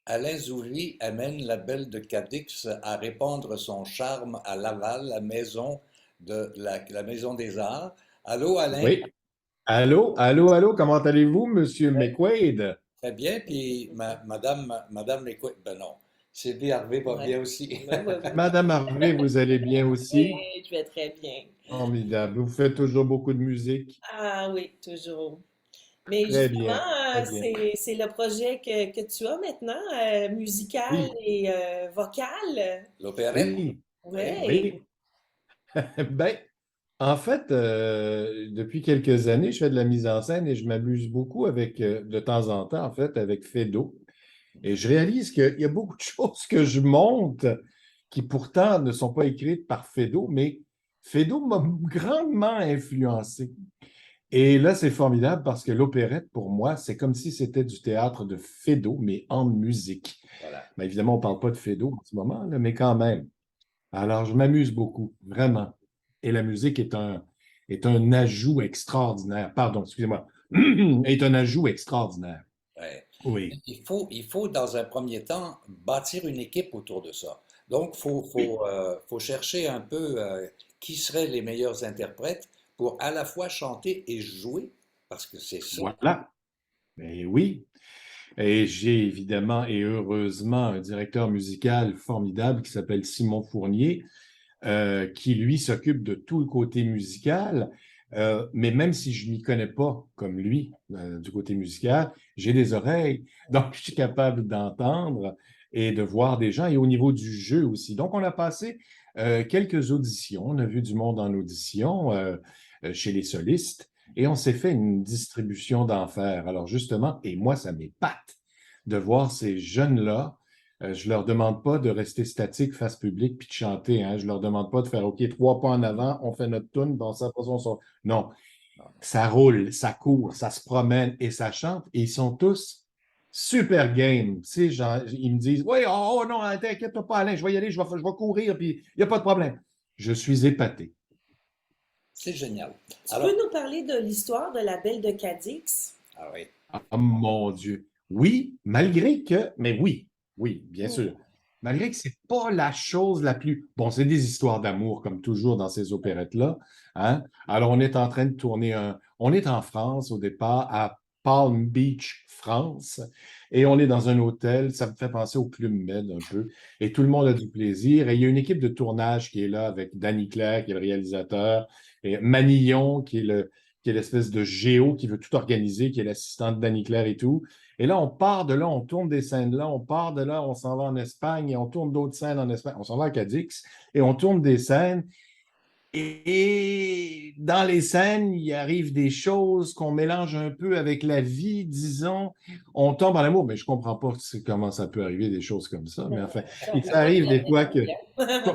Alain Zoury amène la belle de Cadix à répandre son charme à Laval, la maison des Arts. Allô, Alain? Oui. Allô, allô, allô, comment allez-vous, Monsieur McQuaid? Très bien. Puis Madame Lécoute, ben non, Sylvie Harvey va Ouais. bien aussi. Ouais, ouais, ouais. Madame Harvey, vous allez bien Oui, aussi? je vais très bien. Formidable. Vous faites toujours beaucoup de musique? Ah oui, toujours. Mais Très justement, bien, très bien. c'est le projet que tu as maintenant, musical Oui, et vocal. L'opérette? oui, Oui. Oui. oui. Ben, en fait, depuis quelques années, je fais de la mise en scène et je m'amuse beaucoup avec, de temps en temps, en fait, avec Fedo. Et je réalise qu'il y a beaucoup de choses que je monte qui pourtant ne sont pas écrites par Fedo, mais Fedo m'a grandement influencé. Et là, c'est formidable parce que l'opérette, pour moi, c'est comme si c'était du théâtre de Feydeau, mais en musique. Voilà. Mais évidemment, on ne parle pas de Feydeau en ce moment, là, mais quand même. Alors, je m'amuse beaucoup, vraiment. Et la musique est un ajout extraordinaire. Pardon, excusez-moi. Est un ajout extraordinaire. Ouais. Oui. Il faut, dans un premier temps, bâtir une équipe autour de ça. Donc, Oui. faut chercher un peu qui seraient les meilleurs interprètes pour à la fois chanter et jouer, parce que c'est ça. Voilà. Mais oui. Et j'ai évidemment et heureusement un directeur musical formidable qui s'appelle Simon Fournier, qui lui s'occupe de tout le côté musical. Mais même si je n'y connais pas comme lui du côté musical, j'ai des oreilles, donc je suis capable d'entendre et de voir des gens et au niveau du jeu aussi. Donc on a passé quelques auditions, on a vu du monde en audition chez les solistes et on s'est fait une distribution d'enfer. Alors justement, et moi ça m'épate de voir ces jeunes-là. Je leur demande pas de rester statique face public puis de chanter. Hein. Je leur demande pas de faire OK, 3 pas en avant, on fait notre tune, dans sa façon. Non, ça roule, ça court, ça se promène et ça chante. Et ils sont tous super game. Tu sais, genre, ils me disent oui, oh, oh non, t'inquiète pas, Alain, je vais y aller, je vais courir, puis il n'y a pas de problème. Je suis épaté. C'est génial. Tu peux Alors, nous parler de l'histoire de la Belle de Cadix? ah oui. Oh mon Dieu. Oui, malgré que, mais oui, oui, bien Hmm. sûr. Malgré que c'est pas la chose la plus. Bon, c'est des histoires d'amour, comme toujours dans ces opérettes-là. Hein? Alors, on est en train de tourner un. On est en France au départ, à Palm Beach, France, et on est dans un hôtel. Ça me fait penser au Club Med un peu. Et tout le monde a du plaisir. Et il y a une équipe de tournage qui est là avec Danny Claire, qui est le réalisateur, et Manillon, qui est l'espèce de géo qui veut tout organiser, qui est l'assistant de Danny Claire et tout. Et là, on part de là, on tourne des scènes là, on part de là, on s'en va en Espagne et on tourne d'autres scènes en Espagne. On s'en va à Cadix et on tourne des scènes. Et dans les scènes, il arrive des choses qu'on mélange un peu avec la vie, disons. On tombe en amour, mais je ne comprends pas comment ça peut arriver des choses comme ça. Mais enfin, Ça, on peut ça pas arrive bien des fois que, expliquer.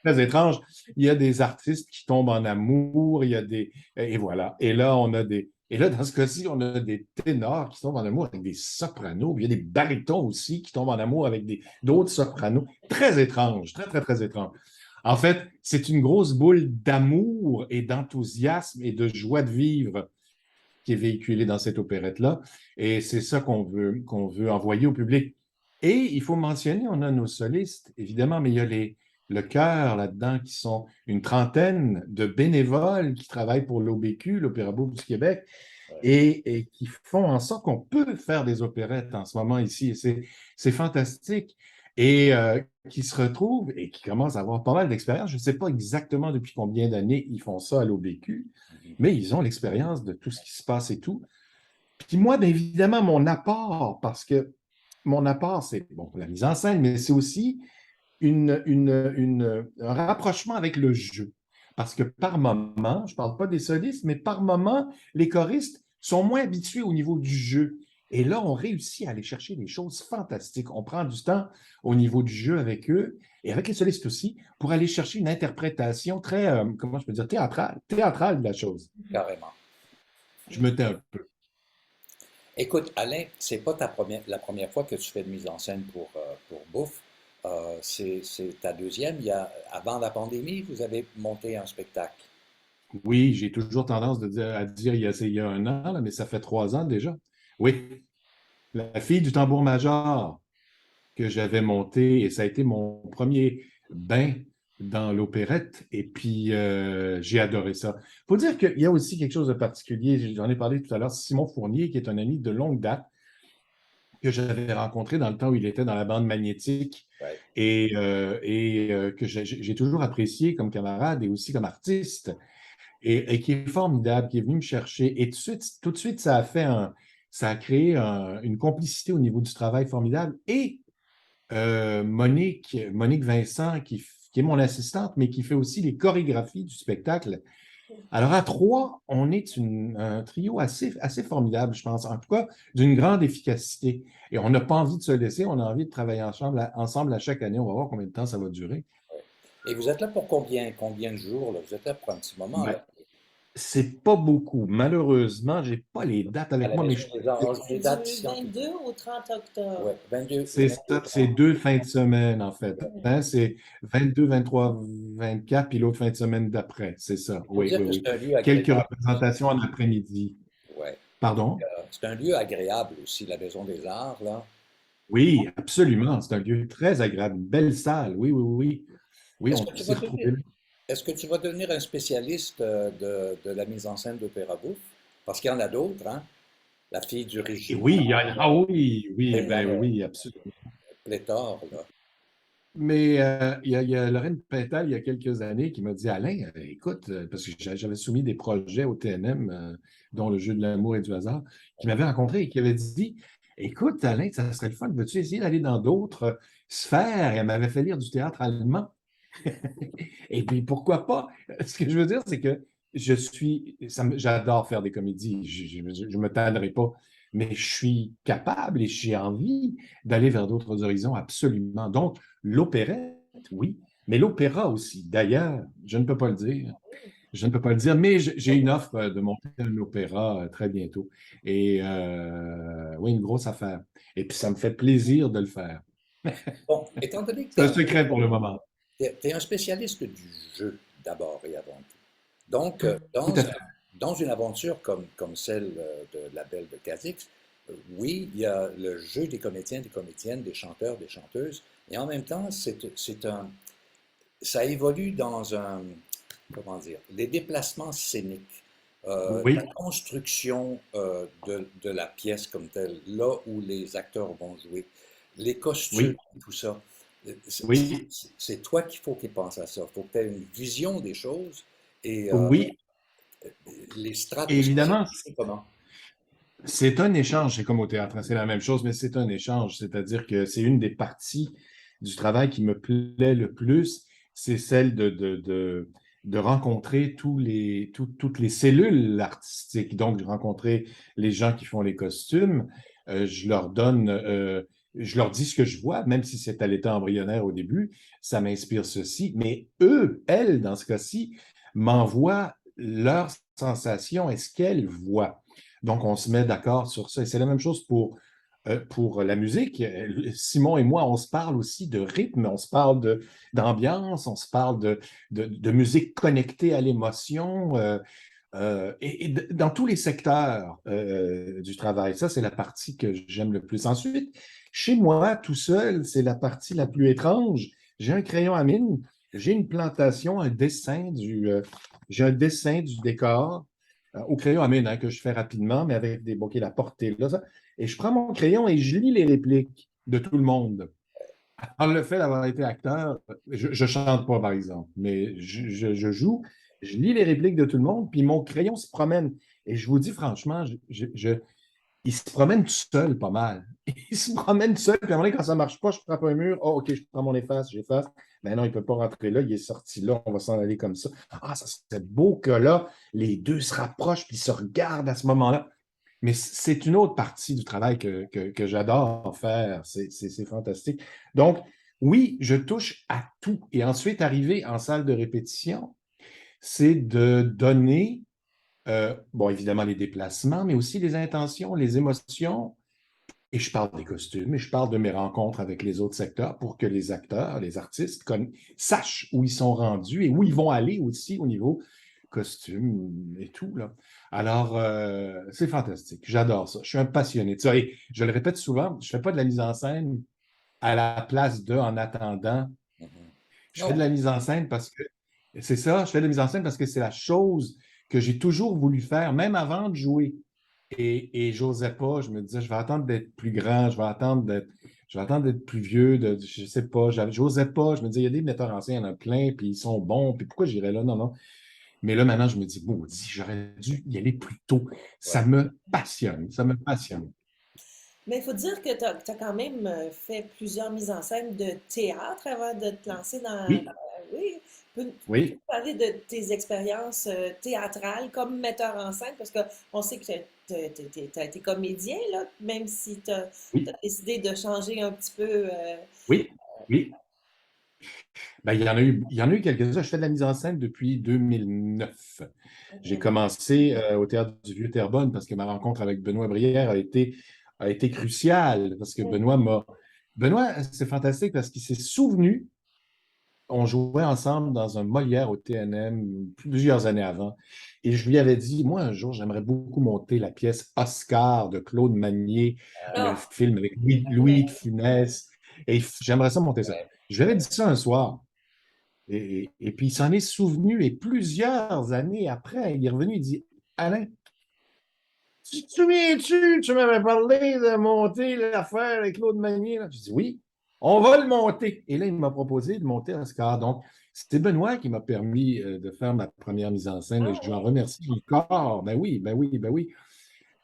très étrange. Il y a des artistes qui tombent en amour, il y a des. Et voilà. Et là, on a des. Et là, dans ce cas-ci, on a des ténors qui tombent en amour avec des sopranos. Il y a des barytons aussi qui tombent en amour avec d'autres sopranos. Très étrange, très, très, très étrange. En fait, c'est une grosse boule d'amour et d'enthousiasme et de joie de vivre qui est véhiculée dans cette opérette-là. Et c'est ça qu'on veut envoyer au public. Et il faut mentionner, on a nos solistes, évidemment, mais il y a le chœur là-dedans qui sont une trentaine de bénévoles qui travaillent pour l'OBQ, l'Opéra Bouffe du Québec, Ouais. et qui font en sorte qu'on peut faire des opérettes en ce moment ici. Et c'est fantastique. Et qui se retrouvent et qui commencent à avoir pas mal d'expérience. Je ne sais pas exactement depuis combien d'années ils font ça à l'OBQ, Mhm. mais ils ont l'expérience de tout ce qui se passe et tout. Puis moi, bien évidemment, mon apport, parce que mon apport, c'est bon, la mise en scène, mais c'est aussi un rapprochement avec le jeu. Parce que par moment, je ne parle pas des solistes, mais par moment, les choristes sont moins habitués au niveau du jeu. Et là, on réussit à aller chercher des choses fantastiques. On prend du temps au niveau du jeu avec eux et avec les solistes aussi pour aller chercher une interprétation très, comment je peux dire, théâtrale de la chose. Carrément. Je me tais un peu. Écoute, Alain, c'est pas la première fois que tu fais de mise en scène pour Bouffe. C'est ta deuxième. Avant la pandémie, vous avez monté un spectacle. Oui, j'ai toujours tendance à dire il y a un an, là, mais ça fait 3 ans déjà. Oui, la fille du tambour-major. que j'avais monté et ça a été mon premier bain dans l'opérette et puis j'ai adoré ça. Il faut dire qu'il y a aussi quelque chose de particulier, j'en ai parlé tout à l'heure, Simon Fournier, qui est un ami de longue date que j'avais rencontré dans le temps où il était dans la bande magnétique Ouais. et que j'ai toujours apprécié comme camarade et aussi comme artiste et qui est formidable, qui est venu me chercher. Et tout de suite ça a créé une complicité au niveau du travail formidable. Et Monique Vincent, qui est mon assistante, mais qui fait aussi les chorégraphies du spectacle. Alors, à trois, on est un trio assez formidable, je pense, en tout cas, d'une grande efficacité. Et on n'a pas envie de se laisser, on a envie de travailler ensemble à chaque année. On va voir combien de temps ça va durer. Et vous êtes là pour combien de jours, là? Vous êtes là pour un petit moment, Ben, là? c'est pas beaucoup. Malheureusement, j'ai pas les dates À avec la moi, mais Maison des Arts. J'ai C'est des dates du scientifiques. 22 au 30 octobre. Ouais, 22, le c'est 22, ça, c'est 30. 2 fins de semaine, en fait. Mhm. Hein, c'est 22, 23, 24, puis l'autre fin de semaine d'après. C'est ça. Il faut Oui, dire oui, que oui. c'est un lieu Quelques agréable. représentations en après-midi. Ouais. Pardon? C'est un lieu agréable aussi, la Maison des Arts, là. Oui, absolument. C'est un lieu très agréable, une belle salle. Oui, oui, oui. Oui, Est-ce on que tu s'est vas retrouvés devenir, là. est-ce que tu vas devenir un spécialiste de la mise en scène d'Opéra Bouffe? Parce qu'il y en a d'autres, hein? La fille du Et régime, oui, ah oui, il oui, y en a ben oui, absolument. pléthore, là. Mais il y a Lorraine Pintal, il y a quelques années, qui m'a dit, Alain, écoute, parce que j'avais soumis des projets au TNM, dont le jeu de l'amour et du hasard, qui m'avait rencontré et qui avait dit, écoute, Alain, ça serait le fun, veux-tu essayer d'aller dans d'autres sphères? Et elle m'avait fait lire du théâtre allemand. Et puis, pourquoi pas? Ce que je veux dire, c'est que j'adore faire des comédies. Je me tannerai pas. Mais je suis capable et j'ai envie d'aller vers d'autres horizons, absolument. Donc, l'opérette, oui, mais l'opéra aussi. D'ailleurs, je ne peux pas le dire. Je ne peux pas le dire, mais j'ai une offre de monter un opéra très bientôt. Et oui, une grosse affaire. Et puis, ça me fait plaisir de le faire. Bon, étant donné que tu C'est es un secret pour le moment. un spécialiste du jeu, d'abord et avant tout. Donc, Tout à fait. dans une aventure comme celle de La Belle de Cadix, oui, il y a le jeu des comédiens, des comédiennes, des chanteurs, des chanteuses, et en même temps, ça évolue dans comment dire, les déplacements scéniques, la Oui, construction de la pièce comme telle, là où les acteurs vont jouer, les costumes, oui, tout ça. oui, C'est toi qu'il faut qu'il pense à ça. Il faut que tu aies une vision des choses et oui. les strates Et aussi. évidemment, C'est comment? c'est un échange, c'est comme au théâtre, hein, c'est la même chose, mais c'est un échange, c'est-à-dire que c'est une des parties du travail qui me plaît le plus, c'est celle de rencontrer toutes les cellules artistiques, donc de rencontrer les gens qui font les costumes, je leur donne, je leur dis ce que je vois, même si c'est à l'état embryonnaire au début, ça m'inspire ceci, mais elles, dans ce cas-ci, m'envoient leurs sensations et ce qu'elles voient. Donc, on se met d'accord sur ça. Et c'est la même chose pour la musique. Simon et moi, on se parle aussi de rythme, on se parle d'ambiance, on se parle de musique connectée à l'émotion, dans tous les secteurs du travail. Ça, c'est la partie que j'aime le plus. Ensuite, chez moi, tout seul, c'est la partie la plus étrange. J'ai un crayon à mine, j'ai une plantation, j'ai un dessin du décor au crayon à mine, hein, que je fais rapidement, mais avec des bokeh, la portée là, ça. Et je prends mon crayon et je lis les répliques de tout le monde. Alors, le fait d'avoir été acteur, je chante pas, par exemple, mais je joue, je lis les répliques de tout le monde, puis mon crayon se promène. Et je vous dis franchement, il se promène tout seul pas mal. Il se promène tout seul, puis à un moment donné, quand ça ne marche pas, je frappe un mur. Oh, OK, je prends mon efface, j'efface. Mais non, il ne peut pas rentrer là, il est sorti là, on va s'en aller comme ça. Ah, ça serait beau que là, les deux se rapprochent puis se regardent à ce moment-là. Mais c'est une autre partie du travail que j'adore faire. C'est fantastique. Donc, oui, je touche à tout. Et ensuite, arriver en salle de répétition, c'est de donner, bon, évidemment, les déplacements, mais aussi les intentions, les émotions. Et je parle des costumes, et je parle de mes rencontres avec les autres secteurs pour que les acteurs, les artistes sachent où ils sont rendus et où ils vont aller aussi au niveau costume et tout, là. Alors, c'est fantastique. J'adore ça. Je suis un passionné de ça. Et je le répète souvent, je ne fais pas de la mise en scène à la place de en attendant. Mhm. Je fais de Non, la mise en scène parce que c'est ça, je fais de la mise en scène parce que c'est la chose que j'ai toujours voulu faire, même avant de jouer. Et j'osais pas, je me disais, je vais attendre d'être plus grand, je vais attendre d'être plus vieux, je sais pas, j'osais pas, je me disais, il y a des metteurs en scène, il y en a plein, puis ils sont bons, puis pourquoi j'irais là? Non, non. Mais là, maintenant, je me dis, maudit, j'aurais dû y aller plus tôt. Ça ouais. me passionne, ça me passionne. Mais il faut dire que tu as, quand même fait plusieurs mises en scène de théâtre avant de te lancer Oui, oui. Peux-tu oui, parler de tes expériences théâtrales comme metteur en scène? Parce qu'on sait que tu as été comédien, là, même si tu as oui, décidé de changer un petit peu. oui, oui. Ben, il y en a eu quelques-uns. Je fais de la mise en scène depuis 2009. J'ai commencé au Théâtre du Vieux-Terrebonne parce que ma rencontre avec Benoît Brière a été cruciale. Parce que Benoît, c'est fantastique parce qu'il s'est souvenu, on jouait ensemble dans un Molière au TNM plusieurs années avant. Et je lui avais dit, moi, un jour, j'aimerais beaucoup monter la pièce Oscar de Claude Magnier, le Ah, film avec Louis de mais Funès. Et j'aimerais ça monter ça. Ouais, Je lui avais ouais. dit ça un soir. Et puis, il s'en est souvenu, et plusieurs années après, il est revenu, il dit, Alain, tu te souviens-tu, tu m'avais parlé de monter l'affaire avec Claude Magnier, là? Je dis, oui, on va le monter. Et là, il m'a proposé de monter Oscar. Donc, c'était Benoît qui m'a permis de faire ma première mise en scène, et ah je lui en ouais. remercie encore. Ben oui, ben oui, ben oui.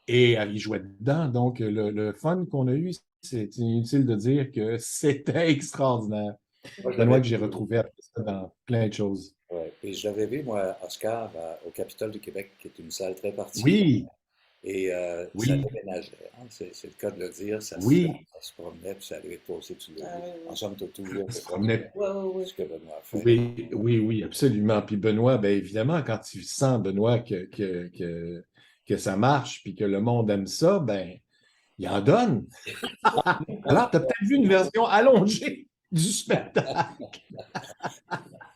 Et il jouait dedans. Donc, le fun qu'on a eu, c'est inutile de dire que c'était extraordinaire. Moi, je Benoît l'avais que j'ai vu. retrouvé après ça dans plein de choses. Ouais. Et je l'avais vu, moi, Oscar, au Capitole du Québec, qui est une salle très particulière. Oui, Et ça oui, déménageait, hein. C'est le cas de le dire. oui. Ça se promenait, puis ça allait poser sur le Ah lieu. oui, En oui. somme, tu as toujours Ça se fait promenait. Ouais, ouais, ouais. ce que Benoît a fait. Oui, oui, oui, absolument. Puis Benoît, bien évidemment, quand tu sens, Benoît, que ça marche, puis que le monde aime ça, ben, il en donne. Alors, tu as peut-être vu une version allongée du spectacle.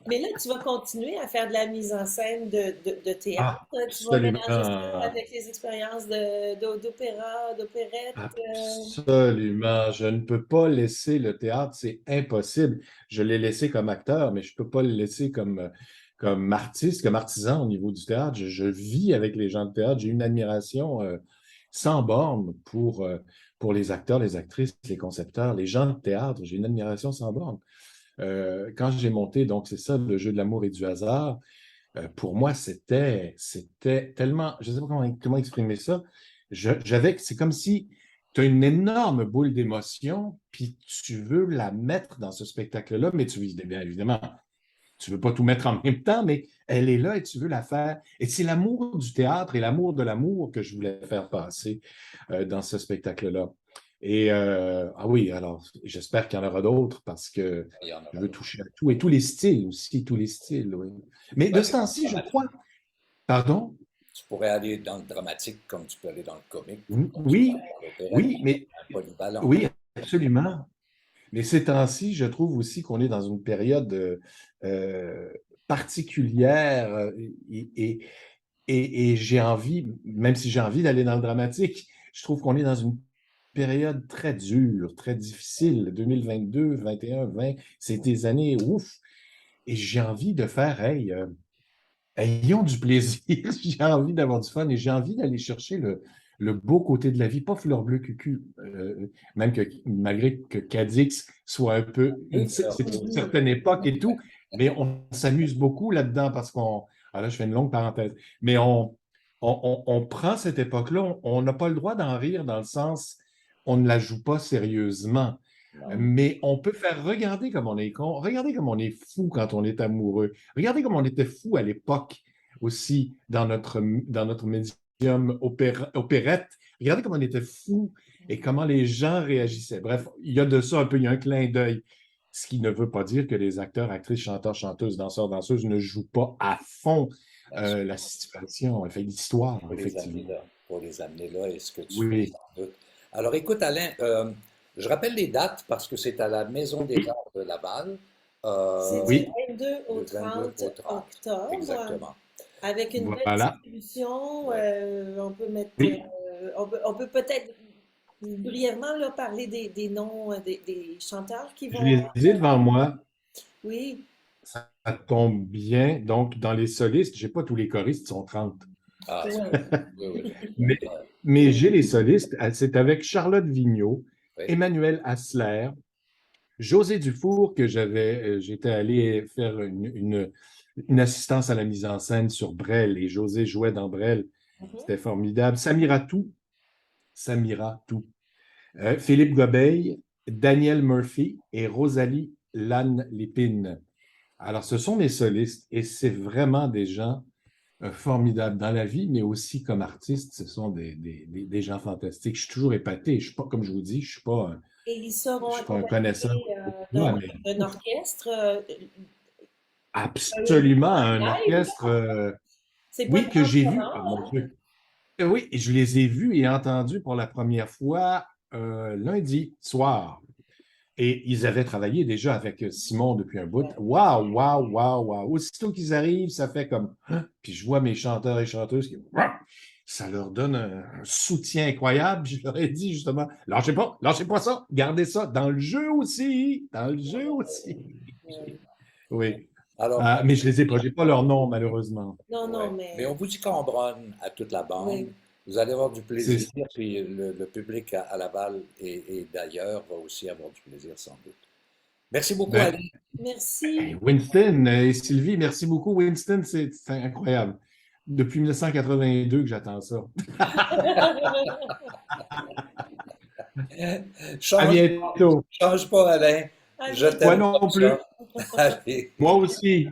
Mais là, tu vas continuer à faire de la mise en scène de théâtre. Ah, Tu vas absolument. mélanger ça avec les expériences d'opéra, d'opérette. Absolument. Je ne peux pas laisser le théâtre, c'est impossible. Je l'ai laissé comme acteur, mais je ne peux pas le laisser comme artiste, comme artisan au niveau du théâtre. Je vis avec les gens de théâtre. J'ai une admiration sans borne pour les acteurs, les actrices, les concepteurs, les gens de théâtre. J'ai une admiration sans borne. Quand j'ai monté, donc c'est ça, le jeu de l'amour et du hasard, pour moi, c'était tellement, je ne sais pas comment exprimer ça. C'est comme si tu as une énorme boule d'émotion, puis tu veux la mettre dans ce spectacle-là, mais tu bien évidemment, tu veux pas tout mettre en même temps, mais elle est là et tu veux la faire. Et c'est l'amour du théâtre et l'amour de l'amour que je voulais faire passer dans ce spectacle-là. Et ah oui, alors j'espère qu'il y en aura d'autres parce que Il y en je aura veux d'autres. toucher à tout et tous les styles aussi, tous les styles, oui. Mais de Ouais, ce mais dans temps-ci, le je dramatique, crois, pardon, tu pourrais aller dans le dramatique comme tu peux aller dans le comique, comme tu peux oui, aller dans l'opérette. oui, mais Un polyvalent. oui, absolument. Mais ces temps-ci, je trouve aussi qu'on est dans une période euh, particulière et, et- et j'ai envie, même si j'ai envie d'aller dans le dramatique, je trouve qu'on est dans une période très dure, très difficile. 2022, 21, 20, c'est des années ouf. Et j'ai envie de faire, hey, ayons du plaisir, j'ai envie d'avoir du fun et j'ai envie d'aller chercher le beau côté de la vie, pas fleur bleue cucu, même que malgré que Cadix soit un peu, Oui, c'est une Mhm. certaine époque et tout, mais on s'amuse beaucoup là-dedans parce là je fais une longue parenthèse, mais on prend cette époque-là, on n'a pas le droit d'en rire dans le sens, on ne la joue pas sérieusement. non. Mais on peut faire regarder comme on est con, regarder comme on est fou quand on est amoureux. Regardez comme on était fou à l'époque aussi dans notre médium opérette. Regardez comme on était fou et comment les gens réagissaient. Bref, il y a de ça un peu, il y a un clin d'œil. Ce qui ne veut pas dire que les acteurs, actrices, chanteurs, chanteuses, danseurs, danseuses ne jouent pas à fond Bien sûr. la situation, fait l'histoire, Pour les amener effectivement. là. Pour les amener là, et ce que tu fais, Oui, sans doute. Alors, écoute, Alain, je rappelle les dates parce que c'est à la Maison des oui, Arts de Laval, C'est du oui, 22 au le 22 30 au 30. octobre, Exactement. avec une belle voilà. distribution. Ouais. On peut mettre, Oui, on peut peut-être Brièvement, là, parler des noms des chanteurs qui Je vont les ai devant moi. Oui, Ça tombe bien. Donc, dans les solistes, j'ai pas tous les choristes, ils sont 30. Ah, c'est oui. oui, oui. Mais, mais j'ai les solistes. C'est avec Charlotte Vigneault, Oui. Emmanuel Hassler, José Dufour, que j'étais allé faire une assistance à la mise en scène sur Brel, et José jouait dans Brel. Mhm. C'était formidable. Samira Tout. Philippe Gobeil, Daniel Murphy et Rosalie Lannes Lépine. Alors, ce sont mes solistes et c'est vraiment des gens formidables dans la vie, mais aussi comme artistes, ce sont des gens fantastiques. Je suis toujours épaté. Je suis pas, comme je vous dis, Et ils je seront suis pas un accompagnés connaisseur de d'un moi, mais d'un orchestre absolument un live. orchestre, C'est pas oui, de que j'ai vu. Oh, mon sonore. Dieu. Oui, je les ai vus et entendus pour la première fois lundi soir. Et ils avaient travaillé déjà avec Simon depuis un bout. Waouh, waouh, waouh, waouh. Aussitôt qu'ils arrivent, ça fait comme. Hein? Puis je vois mes chanteurs et chanteuses qui. Ça leur donne un soutien incroyable. Je leur ai dit justement, lâchez pas ça, gardez ça dans le jeu aussi, dans le jeu aussi. Oui. Alors, Mais je les ai pas, j'ai pas leur nom malheureusement. Non, non, ouais. Mais on mais vous dit cambronne à toute la bande. oui. Vous allez avoir du C'est plaisir, puis le public à Laval et d'ailleurs va aussi avoir du plaisir sans doute. Merci beaucoup, ben, Ali. hey, Merci. Winston et Sylvie, merci beaucoup. Winston, c'est incroyable. Depuis 1982 que j'attends ça. À Change, bientôt. change pas, Alain. À Je bientôt. Toi t'aime non comme plus. ça. Allez. Moi aussi.